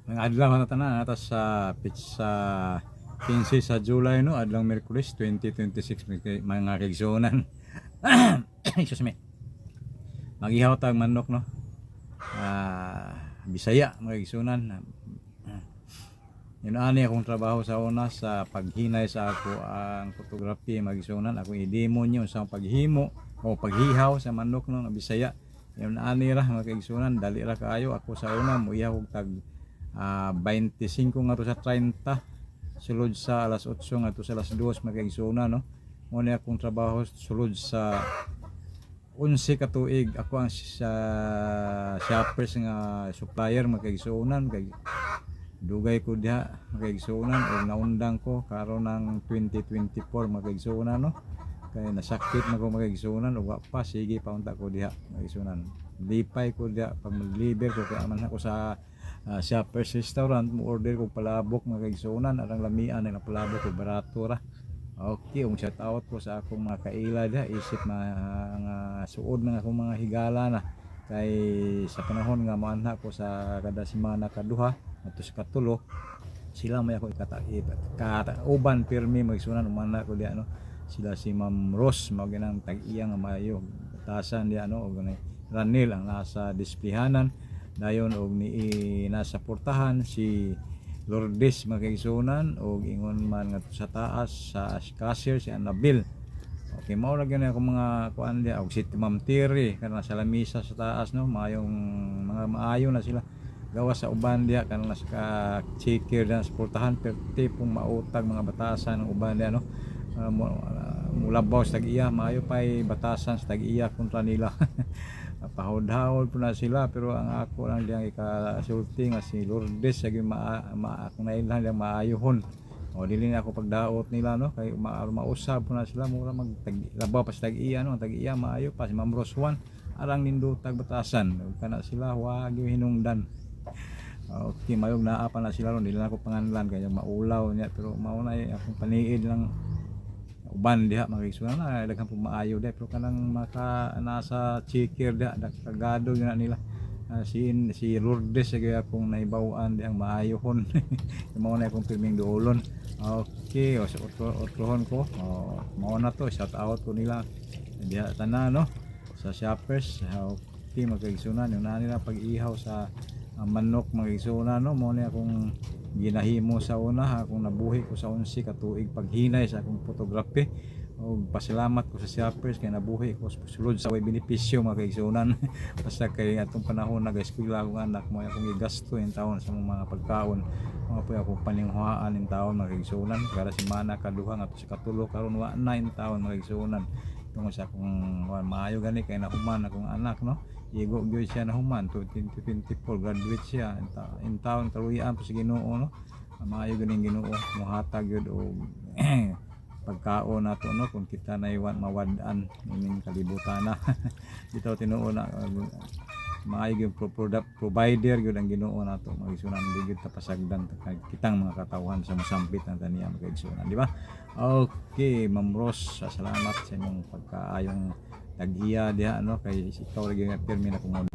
Mga adlaw na tanan atas sa pizza 15 sa July no adlang Miyerkules 2026 mga kaigsunan. Excuse me. Magihaw tag manok no. Bisaya mga kaigsunan. Yun ani akong trabaho sa una sa paghinay sa ako ang photography mga kaigsunan. Ako i-demo niyo sa paghimo o paghihaw sa manok no Bisaya. Yun ani ra mga kaigsunan, dali ra kaayo ako sa una muihaw og tag 25 nga to sa 30 sulod sa alas 8 nga to sa alas 2 mga kaigsunan no. Muna akong trabaho sulod sa 11 ka tuig ako ang sa shoppers nga supplier mga kaigsunan kay dugay ko diha mga kaigsunan o naundang ko karon ng 2024 mga kaigsunan no. Kaya nasakit na ko mga kaigsunan o pa sige paunta ko diha mga kaigsunan, lipay ko diha pag mag-deliver ko kaya man ako sa shoppers restaurant mo order ko palabok mga kaigsunan arang lamian na palabok ko barato ra. Okay, shout out ko sa akong mga kaila diha isip mga suod ng akong mga higala na kay sa panahon nga maanha ko sa kada semana kaduha ato sa katulo sila may ako uban pirmi mga kaigsunan umanha ko diha no. Sila si Ma'am Rose maginang tag-iya nga maayo batasan di ano og ni Ranil ang nasa displayhanan dayon og ni nasa portahan si Lourdes magkaigsunan og ingon man nga sa taas sa cashier si Annabel. Okay, mao ra gyud ako mga kuan di og si Ma'am Tiri kana sa lamisa sa taas no maayong mga maayo na sila gawa sa uban diha kana sa checker sa portahan pero tipong mautag mga batasan ng uban diha no. Mulabaw sa tag-iya maayo pay batasan sa tag-iya kontra nila. Pahod-hawod po na sila pero ang ako lang diyang ikasulti nga si Lourdes sa maaknail lang diyang maayohon o dili na ako pagdaot nila no kay mausab po na sila mura maglabaw pa sa tag-iya no tag-iya maayo pa si Ma'am Rose 1 arang nindutag batasan kana sila wag yung hinungdan. Okay, mayog naa pa na sila ron dili na ako panganlan kaya maulaw niya pero mauna akong paniid lang uban diha mga kaigsunan na daghang po maayo diha pero kanang maka nasa checker diha kagado yun nila si Lourdes sa akong naibawan diha ang maayohon mao na akong pirming duolon. Okay, o sa otlohon ko mao na to shout out ko nila diha tanan no sa shoppers. Okay mga kaigsunan yung nila pag-ihaw sa manok mga kaigsunan no mao na akong ginahimo sa una akong nabuhi ko sa 11 ka tuig paghinay sa akong photography o pasalamat ko sa shoppers kay nabuhi ko sulod sa way benepisyo mga kaigsunan. Basta kay atong panahon nag-eskwela akong anak mo akong igasto in taon sa mga pagkaon mga po akong paninghuaan in taon mga kaigsunan kada semana kaduha nga sa katulo karon wa na in taon mga kaigsunan tungod sa akong maayo gani kay nahuman akong anak no. Igo gyud siya na human 2024 graduate siya in taon kaluyan po sa Ginoo no. Maayo ganing Ginoo mohatag gyud og pagkaon nato no kung kita na iwan mawad-an ning kalibutan na. Bitaw tinuo na maayo gyud provider gyud ang Ginoo nato magisunan gyud ta pasagdan kitang mga katawhan sa mosampit ang taniya magigsunan di ba. Okay, Ma'am Rose salamat sa imong pagkaayong tag-iya diha no kay ikaw lagi nga pirmi na kumod